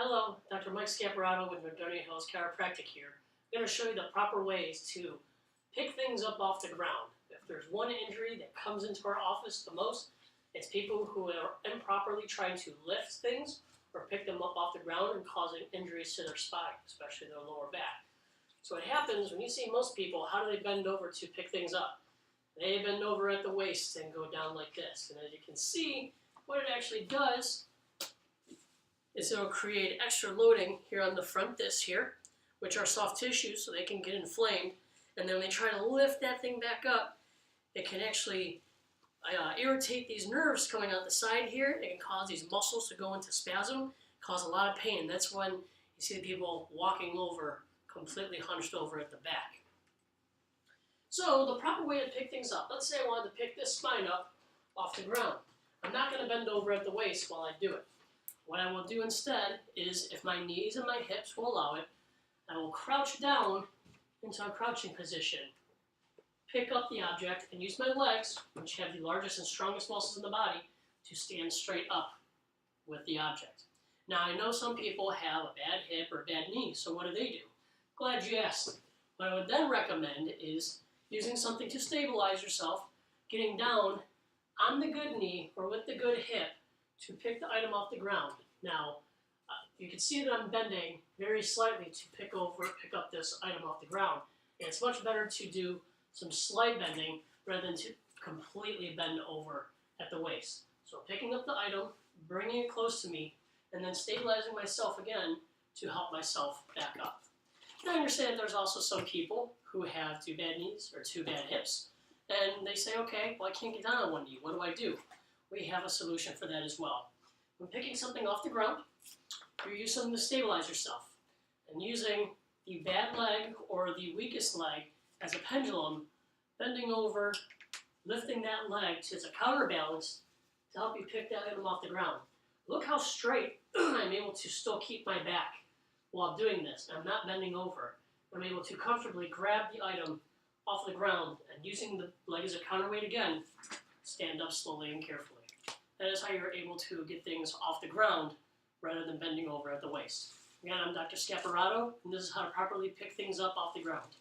Hello, Dr. Mike Scapparato with McDonough Hills Chiropractic here. I'm going to show you the proper ways to pick things up off the ground. If there's one injury that comes into our office the most, it's people who are improperly trying to lift things or pick them up off the ground and causing injuries to their spine, especially their lower back. So what happens when you see most people, how do they bend over to pick things up? They bend over at the waist and go down like this. And as you can see, what it actually does is it'll create extra loading here on the front discs here, which are soft tissues, so they can get inflamed. And then when they try to lift that thing back up, it can actually irritate these nerves coming out the side here. It can cause these muscles to go into spasm, cause a lot of pain. That's when you see the people walking over, completely hunched over at the back. So the proper way to pick things up, let's say I wanted to pick this spine up off the ground. I'm not going to bend over at the waist while I do it. What I will do instead is, if my knees and my hips will allow it, I will crouch down into a crouching position, pick up the object, and use my legs, which have the largest and strongest muscles in the body, to stand straight up with the object. Now, I know some people have a bad hip or a bad knee, so what do? Glad you asked. What I would then recommend is using something to stabilize yourself, getting down on the good knee or with the good hip to pick the item off the ground. Now, you can see that I'm bending very slightly to pick up this item off the ground. And it's much better to do some slight bending rather than to completely bend over at the waist. So picking up the item, bringing it close to me, and then stabilizing myself again to help myself back up. Now I understand there's also some people who have two bad knees or two bad hips, and they say, okay, well I can't get down on one knee, what do? We have a solution for that as well. When picking something off the ground, you use something to stabilize yourself. And using the bad leg or the weakest leg as a pendulum, bending over, lifting that leg to its a counterbalance to help you pick that item off the ground. Look how straight I'm able to still keep my back while doing this. I'm not bending over. I'm able to comfortably grab the item off the ground and using the leg as a counterweight again, stand up slowly and carefully. That is how you're able to get things off the ground rather than bending over at the waist. Again, I'm Dr. Scapparato, and this is how to properly pick things up off the ground.